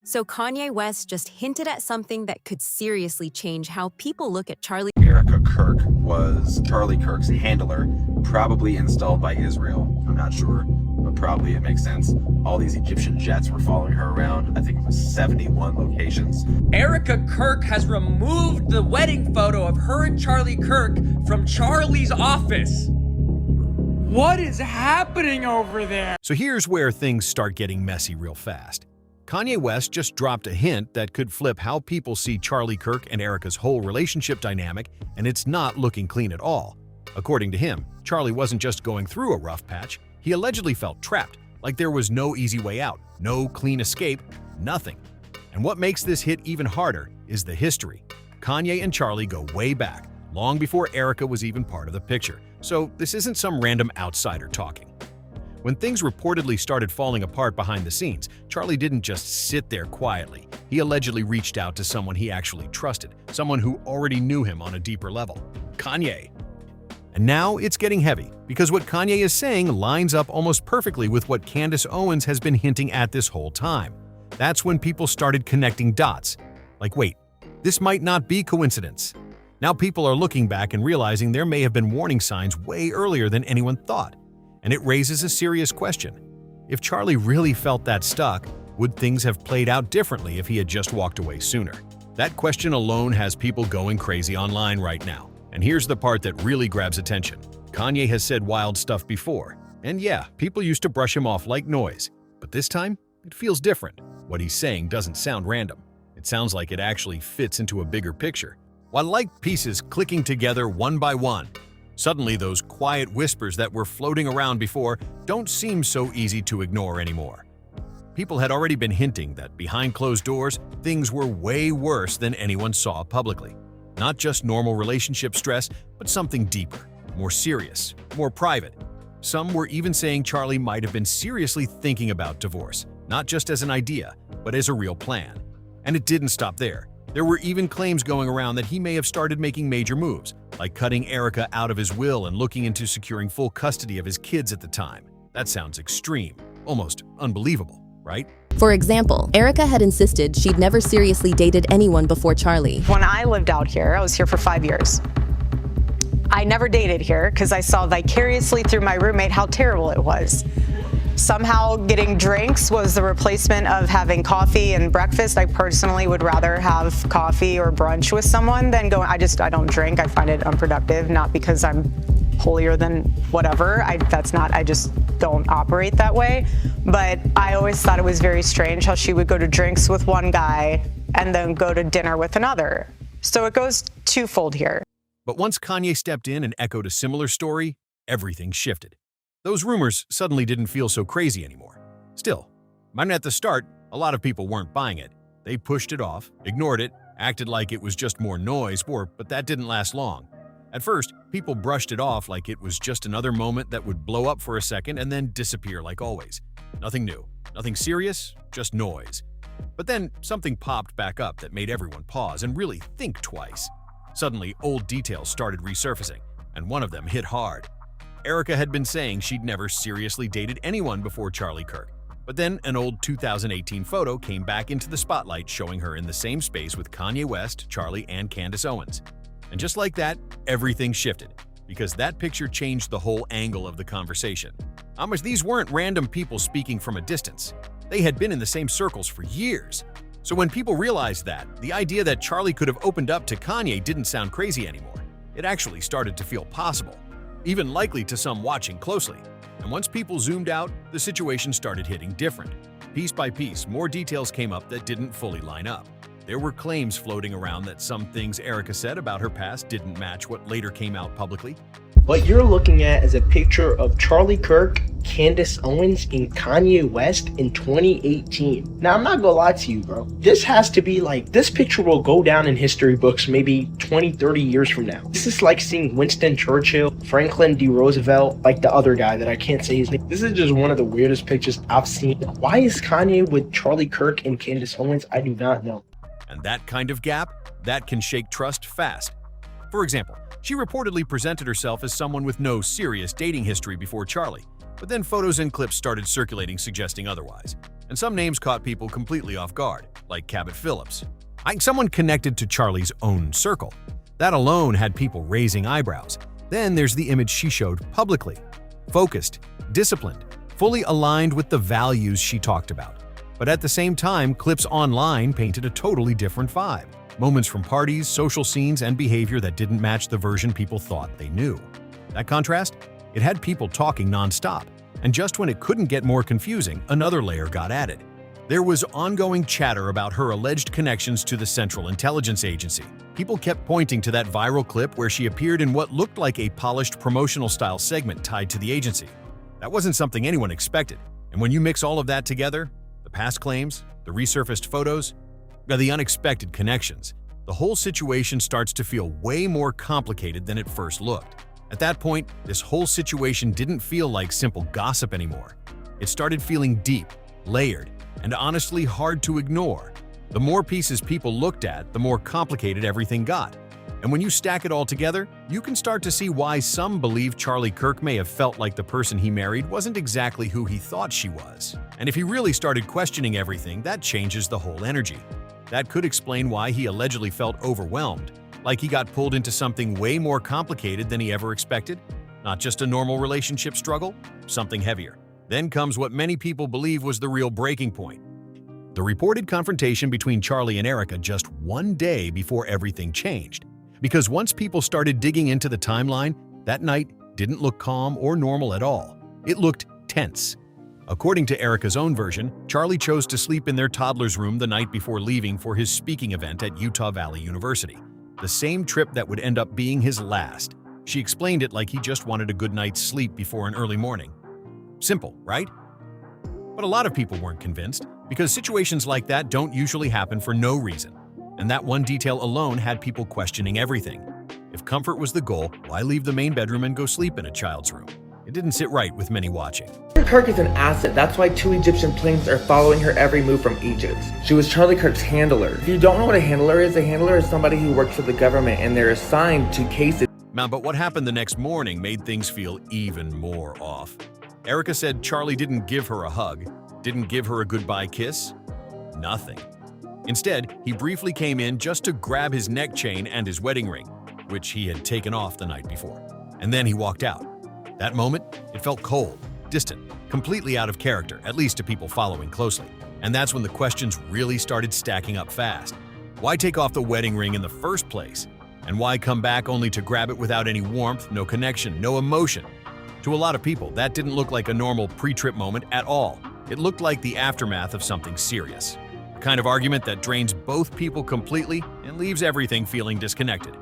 So Kanye West just hinted at something that could seriously change how people look at Charlie. Erika Kirk was Charlie Kirk's handler, probably installed by Israel. I'm not sure, but probably it makes sense. All these Egyptian jets were following her around. I think it was 71 locations. Erika Kirk has removed the wedding photo of her and Charlie Kirk from Charlie's office. What is happening over there? So here's where things start getting messy real fast. Kanye West just dropped a hint that could flip how people see Charlie Kirk and Erika's whole relationship dynamic, and it's not looking clean at all. According to him, Charlie wasn't just going through a rough patch, he allegedly felt trapped, like there was no easy way out, no clean escape, nothing. And what makes this hit even harder is the history. Kanye and Charlie go way back, long before Erika was even part of the picture, so this isn't some random outsider talking. When things reportedly started falling apart behind the scenes, Charlie didn't just sit there quietly. He allegedly reached out to someone he actually trusted, someone who already knew him on a deeper level, Kanye. And now it's getting heavy, because what Kanye is saying lines up almost perfectly with what Candace Owens has been hinting at this whole time. That's when people started connecting dots. Like, wait, this might not be coincidence. Now people are looking back and realizing there may have been warning signs way earlier than anyone thought. And it raises a serious question. If Charlie really felt that stuck, would things have played out differently if he had just walked away sooner? That question alone has people going crazy online right now. And here's the part that really grabs attention. Kanye has said wild stuff before. And yeah, people used to brush him off like noise. But this time, it feels different. What he's saying doesn't sound random. It sounds like it actually fits into a bigger picture. While like pieces clicking together one by one, suddenly those quiet whispers that were floating around before don't seem so easy to ignore anymore. People had already been hinting that behind closed doors, things were way worse than anyone saw publicly. Not just normal relationship stress, but something deeper, more serious, more private. Some were even saying Charlie might have been seriously thinking about divorce, not just as an idea, but as a real plan. And it didn't stop there. There were even claims going around that he may have started making major moves, like cutting Erika out of his will and looking into securing full custody of his kids at the time. That sounds extreme, almost unbelievable, right? For example, Erika had insisted she'd never seriously dated anyone before Charlie. When I lived out here, I was here for 5 years. I never dated here because I saw vicariously through my roommate how terrible it was. Somehow getting drinks was the replacement of having coffee and breakfast. I personally would rather have coffee or brunch with someone than going, I don't drink. I find it unproductive, not because I'm holier than whatever. I just don't operate that way. But I always thought it was very strange how she would go to drinks with one guy and then go to dinner with another. So it goes twofold here. But once Kanye stepped in and echoed a similar story, everything shifted. Those rumors suddenly didn't feel so crazy anymore. Still, at the start, a lot of people weren't buying it. They pushed it off, ignored it, acted like it was just more noise, but that didn't last long. At first, people brushed it off like it was just another moment that would blow up for a second and then disappear like always. Nothing new, nothing serious, just noise. But then something popped back up that made everyone pause and really think twice. Suddenly, old details started resurfacing, and one of them hit hard. Erika had been saying she'd never seriously dated anyone before Charlie Kirk. But then an old 2018 photo came back into the spotlight showing her in the same space with Kanye West, Charlie, and Candace Owens. And just like that, everything shifted, because that picture changed the whole angle of the conversation. These weren't random people speaking from a distance. They had been in the same circles for years. So when people realized that, the idea that Charlie could have opened up to Kanye didn't sound crazy anymore. It actually started to feel possible, even likely to some watching closely. And once people zoomed out, the situation started hitting different. Piece by piece, more details came up that didn't fully line up. There were claims floating around that some things Erika said about her past didn't match what later came out publicly. What you're looking at is a picture of Charlie Kirk, Candace Owens, and Kanye West in 2018. Now, I'm not gonna lie to you, bro. This has to be this picture will go down in history books maybe 20, 30 years from now. This is like seeing Winston Churchill, Franklin D. Roosevelt, like the other guy that I can't say his name. This is just one of the weirdest pictures I've seen. Why is Kanye with Charlie Kirk and Candace Owens? I do not know. And that kind of gap, that can shake trust fast. For example, she reportedly presented herself as someone with no serious dating history before Charlie, but then photos and clips started circulating suggesting otherwise, and some names caught people completely off guard. like Cabot Phillips, like someone connected to Charlie's own circle. That alone had people raising eyebrows. Then there's the image she showed publicly. Focused, disciplined, fully aligned with the values she talked about. But at the same time, clips online painted a totally different vibe. Moments from parties, social scenes, and behavior that didn't match the version people thought they knew. That contrast? It had people talking nonstop. And just when it couldn't get more confusing, another layer got added. There was ongoing chatter about her alleged connections to the Central Intelligence Agency. People kept pointing to that viral clip where she appeared in what looked like a polished promotional-style segment tied to the agency. That wasn't something anyone expected. And when you mix all of that together, the past claims, the resurfaced photos, the unexpected connections, the whole situation starts to feel way more complicated than it first looked. At that point, this whole situation didn't feel like simple gossip anymore. It started feeling deep, layered, and honestly hard to ignore. The more pieces people looked at, the more complicated everything got. And when you stack it all together, you can start to see why some believe Charlie Kirk may have felt like the person he married wasn't exactly who he thought she was. And if he really started questioning everything, that changes the whole energy. That could explain why he allegedly felt overwhelmed, like he got pulled into something way more complicated than he ever expected. Not just a normal relationship struggle, something heavier. Then comes what many people believe was the real breaking point. The reported confrontation between Charlie and Erika just one day before everything changed. Because once people started digging into the timeline, that night didn't look calm or normal at all. It looked tense. According to Erika's own version, Charlie chose to sleep in their toddler's room the night before leaving for his speaking event at Utah Valley University. The same trip that would end up being his last. She explained it like he just wanted a good night's sleep before an early morning. Simple, right? But a lot of people weren't convinced, because situations like that don't usually happen for no reason. And that one detail alone had people questioning everything. If comfort was the goal, why leave the main bedroom and go sleep in a child's room? It didn't sit right with many watching. Kirk is an asset. That's why 2 Egyptian planes are following her every move from Egypt. She was Charlie Kirk's handler. If you don't know what a handler is somebody who works for the government and they're assigned to cases. Now, but what happened the next morning made things feel even more off. Erika said Charlie didn't give her a hug, didn't give her a goodbye kiss, nothing. Instead, he briefly came in just to grab his neck chain and his wedding ring, which he had taken off the night before. And then he walked out. That moment, it felt cold, distant, completely out of character, at least to people following closely. And that's when the questions really started stacking up fast. Why take off the wedding ring in the first place? And why come back only to grab it without any warmth, no connection, no emotion? To a lot of people, that didn't look like a normal pre-trip moment at all. It looked like the aftermath of something serious. The kind of argument that drains both people completely and leaves everything feeling disconnected.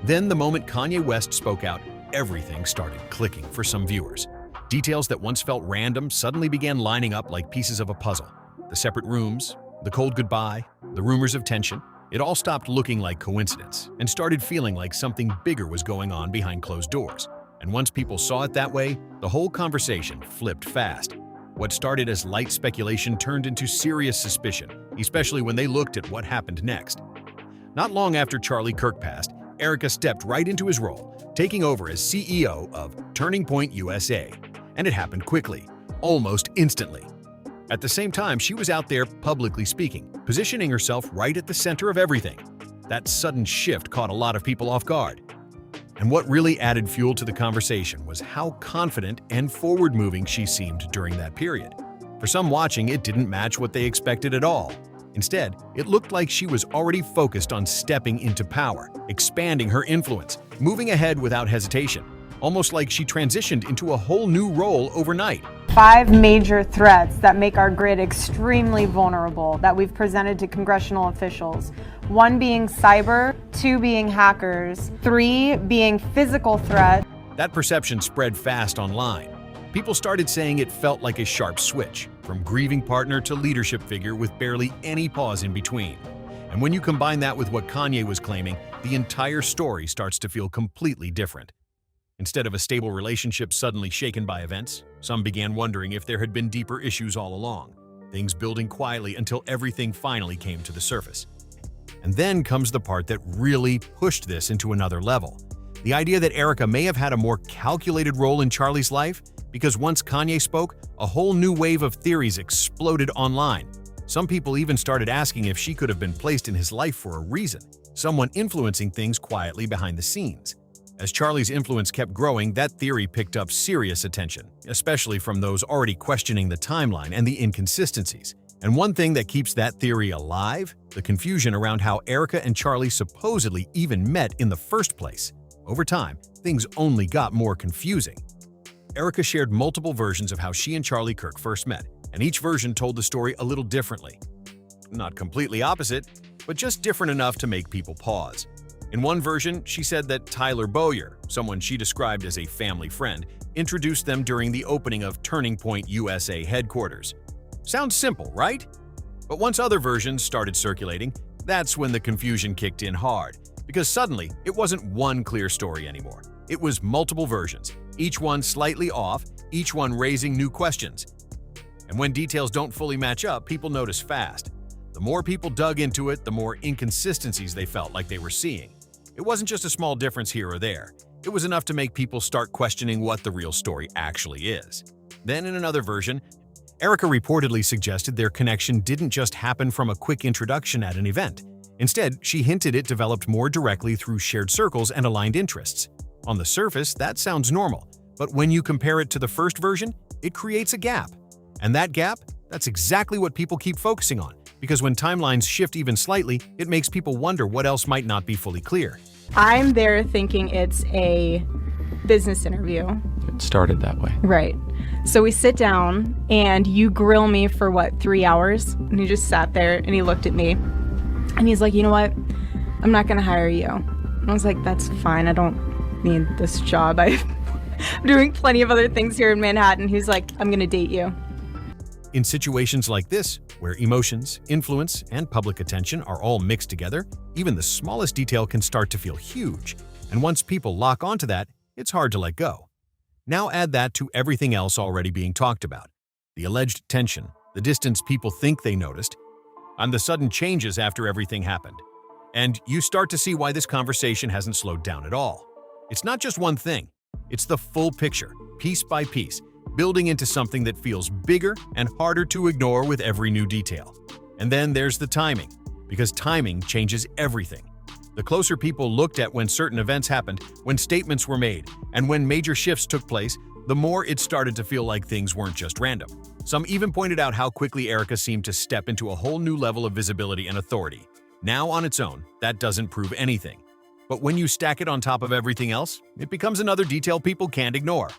Then the moment Kanye West spoke out, everything started clicking for some viewers. Details that once felt random suddenly began lining up like pieces of a puzzle. The separate rooms, the cold goodbye, the rumors of tension, it all stopped looking like coincidence and started feeling like something bigger was going on behind closed doors. And once people saw it that way, the whole conversation flipped fast. What started as light speculation turned into serious suspicion, especially when they looked at what happened next. Not long after Charlie Kirk passed, Erika stepped right into his role, taking over as CEO of Turning Point USA. And it happened quickly, almost instantly. At the same time, she was out there publicly speaking, positioning herself right at the center of everything. That sudden shift caught a lot of people off guard. And what really added fuel to the conversation was how confident and forward-moving she seemed during that period. For some watching, it didn't match what they expected at all. Instead, it looked like she was already focused on stepping into power, expanding her influence, moving ahead without hesitation, almost like she transitioned into a whole new role overnight. 5 major threats that make our grid extremely vulnerable that we've presented to congressional officials. 1 being cyber, 2 being hackers, 3 being physical threats. That perception spread fast online. People started saying it felt like a sharp switch, from grieving partner to leadership figure with barely any pause in between. And when you combine that with what Kanye was claiming, the entire story starts to feel completely different. Instead of a stable relationship suddenly shaken by events, some began wondering if there had been deeper issues all along, things building quietly until everything finally came to the surface. And then comes the part that really pushed this into another level. The idea that Erika may have had a more calculated role in Charlie's life, because once Kanye spoke, a whole new wave of theories exploded online. Some people even started asking if she could have been placed in his life for a reason, someone influencing things quietly behind the scenes. As Charlie's influence kept growing, that theory picked up serious attention, especially from those already questioning the timeline and the inconsistencies. And one thing that keeps that theory alive? The confusion around how Erika and Charlie supposedly even met in the first place. Over time, things only got more confusing. Erika shared multiple versions of how she and Charlie Kirk first met, and each version told the story a little differently. Not completely opposite, but just different enough to make people pause. In one version, she said that Tyler Bowyer, someone she described as a family friend, introduced them during the opening of Turning Point USA headquarters. Sounds simple, right? But once other versions started circulating, that's when the confusion kicked in hard, because suddenly it wasn't one clear story anymore. It was multiple versions, each one slightly off, each one raising new questions. And when details don't fully match up, people notice fast. The more people dug into it, the more inconsistencies they felt like they were seeing. It wasn't just a small difference here or there. It was enough to make people start questioning what the real story actually is. Then in another version, Erika reportedly suggested their connection didn't just happen from a quick introduction at an event. Instead, she hinted it developed more directly through shared circles and aligned interests. On the surface, that sounds normal, but when you compare it to the first version, it creates a gap. And that gap, that's exactly what people keep focusing on, because when timelines shift even slightly, it makes people wonder what else might not be fully clear. I'm there thinking it's a business interview. It started that way. Right. So we sit down and you grill me for 3 hours? And he just sat there and he looked at me and he's like, you know what? I'm not going to hire you. And I was like, that's fine. I don't need this job. I'm doing plenty of other things here in Manhattan. He's like, I'm going to date you. In situations like this, where emotions, influence, and public attention are all mixed together, even the smallest detail can start to feel huge. And once people lock onto that, it's hard to let go. Now add that to everything else already being talked about. The alleged tension, the distance people think they noticed, and the sudden changes after everything happened. And you start to see why this conversation hasn't slowed down at all. It's not just one thing. It's the full picture, piece by piece, building into something that feels bigger and harder to ignore with every new detail. And then there's the timing, because timing changes everything. The closer people looked at when certain events happened, when statements were made, and when major shifts took place, the more it started to feel like things weren't just random. Some even pointed out how quickly Erika seemed to step into a whole new level of visibility and authority. Now on its own, that doesn't prove anything. But when you stack it on top of everything else, it becomes another detail people can't ignore.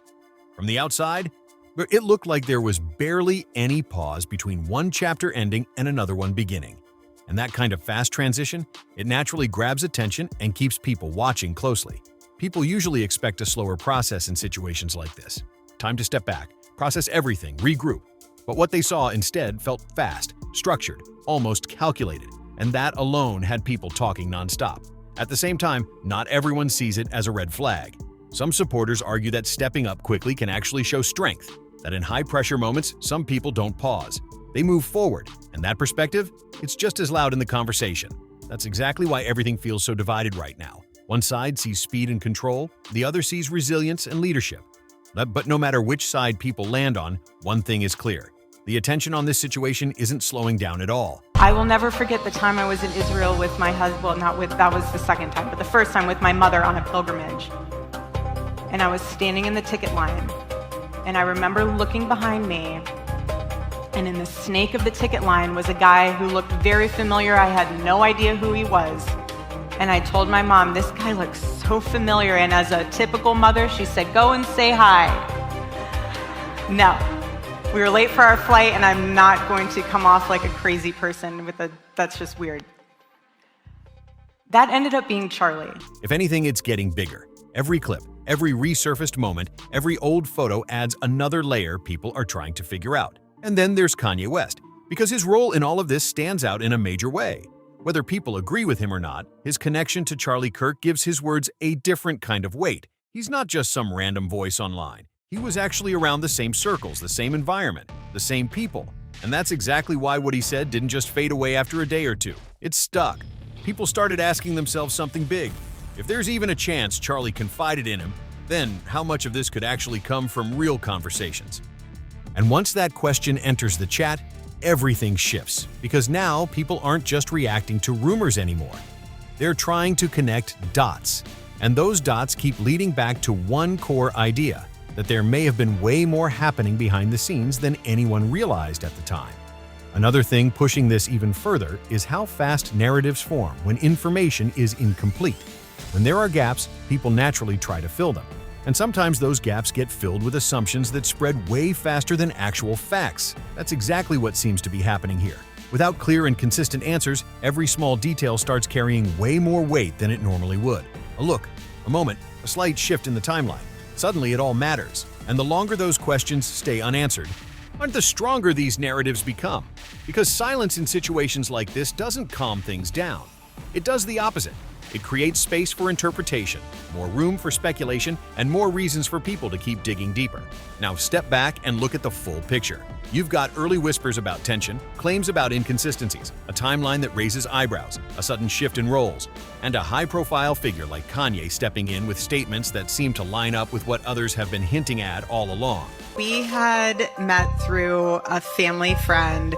From the outside, it looked like there was barely any pause between one chapter ending and another one beginning. And that kind of fast transition, it naturally grabs attention and keeps people watching closely. People usually expect a slower process in situations like this. Time to step back, process everything, regroup. But what they saw instead felt fast, structured, almost calculated, and that alone had people talking nonstop. At the same time, not everyone sees it as a red flag. Some supporters argue that stepping up quickly can actually show strength, that in high-pressure moments, some people don't pause. They move forward, and that perspective, it's just as loud in the conversation. That's exactly why everything feels so divided right now. One side sees speed and control, the other sees resilience and leadership. But no matter which side people land on, one thing is clear. The attention on this situation isn't slowing down at all. I will never forget the time I was in Israel with my husband, that was the second time, but the first time with my mother on a pilgrimage. And I was standing in the ticket line, and I remember looking behind me, and in the snake of the ticket line was a guy who looked very familiar. I had no idea who he was. And I told my mom, this guy looks so familiar. And as a typical mother, she said, go and say hi. No, we were late for our flight, and I'm not going to come off like a crazy person that's just weird. That ended up being Charlie. If anything, it's getting bigger. Every clip, every resurfaced moment, every old photo adds another layer people are trying to figure out. And then there's Kanye West, because his role in all of this stands out in a major way. Whether people agree with him or not, his connection to Charlie Kirk gives his words a different kind of weight. He's not just some random voice online. He was actually around the same circles, the same environment, the same people. And that's exactly why what he said didn't just fade away after a day or two. It stuck. People started asking themselves something big. If there's even a chance Charlie confided in him, then how much of this could actually come from real conversations? And once that question enters the chat, everything shifts because now people aren't just reacting to rumors anymore. They're trying to connect dots, and those dots keep leading back to one core idea, that there may have been way more happening behind the scenes than anyone realized at the time. Another thing pushing this even further is how fast narratives form when information is incomplete. When there are gaps, people naturally try to fill them. And sometimes those gaps get filled with assumptions that spread way faster than actual facts. That's exactly what seems to be happening here. Without clear and consistent answers, every small detail starts carrying way more weight than it normally would. A look, a moment, a slight shift in the timeline. Suddenly it all matters. And the longer those questions stay unanswered, the stronger these narratives become. Because silence in situations like this doesn't calm things down. It does the opposite. It creates space for interpretation, more room for speculation, and more reasons for people to keep digging deeper. Now step back and look at the full picture. You've got early whispers about tension, claims about inconsistencies, a timeline that raises eyebrows, a sudden shift in roles, and a high-profile figure like Kanye stepping in with statements that seem to line up with what others have been hinting at all along. We had met through a family friend.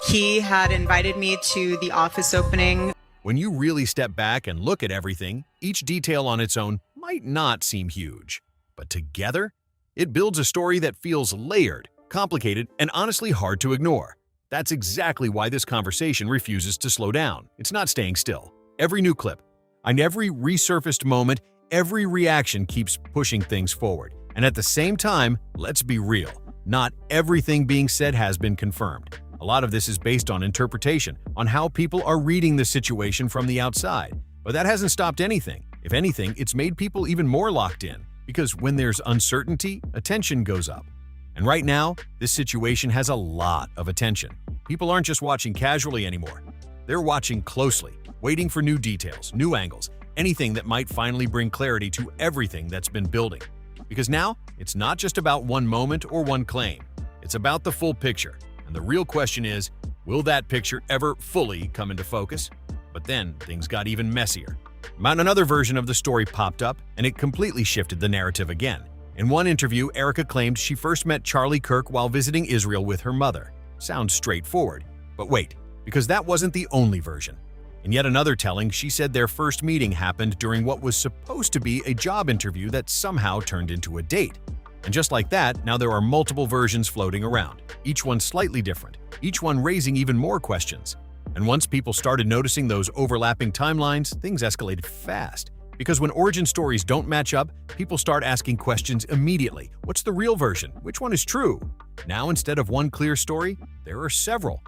He had invited me to the office opening. When you really step back and look at everything, each detail on its own might not seem huge. But together, it builds a story that feels layered, complicated, and honestly hard to ignore. That's exactly why this conversation refuses to slow down. It's not staying still. Every new clip, and every resurfaced moment, every reaction keeps pushing things forward. And at the same time, let's be real, not everything being said has been confirmed. A lot of this is based on interpretation, on how people are reading the situation from the outside. But that hasn't stopped anything. If anything, it's made people even more locked in, because when there's uncertainty, attention goes up. And right now, this situation has a lot of attention. People aren't just watching casually anymore. They're watching closely, waiting for new details, new angles, anything that might finally bring clarity to everything that's been building. Because now, it's not just about one moment or one claim. It's about the full picture. And the real question is, will that picture ever fully come into focus? But then, things got even messier. Another version of the story popped up, and it completely shifted the narrative again. In one interview, Erika claimed she first met Charlie Kirk while visiting Israel with her mother. Sounds straightforward. But wait, because that wasn't the only version. In yet another telling, she said their first meeting happened during what was supposed to be a job interview that somehow turned into a date. And just like that, now there are multiple versions floating around, each one slightly different, each one raising even more questions. And once people started noticing those overlapping timelines, things escalated fast. Because when origin stories don't match up, people start asking questions immediately. What's the real version? Which one is true? Now, instead of one clear story, there are several.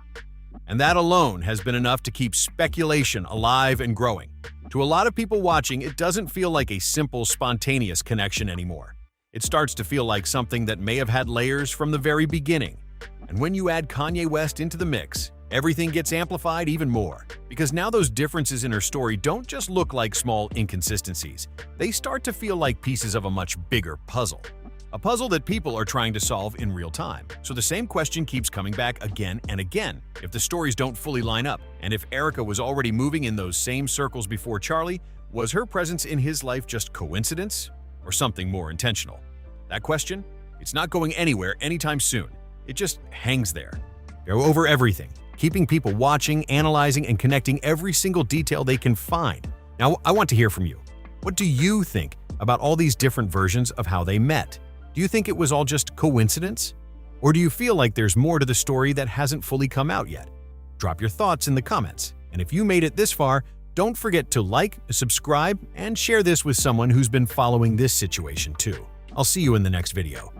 And that alone has been enough to keep speculation alive and growing. To a lot of people watching, it doesn't feel like a simple, spontaneous connection anymore. It starts to feel like something that may have had layers from the very beginning. And when you add Kanye West into the mix, everything gets amplified even more. Because now those differences in her story don't just look like small inconsistencies. They start to feel like pieces of a much bigger puzzle. A puzzle that people are trying to solve in real time. So the same question keeps coming back again and again. If the stories don't fully line up, and if Erika was already moving in those same circles before Charlie, was her presence in his life just coincidence? Or something more intentional? That question? It's not going anywhere anytime soon. It just hangs there. Go over everything, keeping people watching, analyzing, and connecting every single detail they can find. Now, I want to hear from you. What do you think about all these different versions of how they met? Do you think it was all just coincidence? Or do you feel like there's more to the story that hasn't fully come out yet? Drop your thoughts in the comments. And if you made it this far, don't forget to like, subscribe, and share this with someone who's been following this situation too. I'll see you in the next video.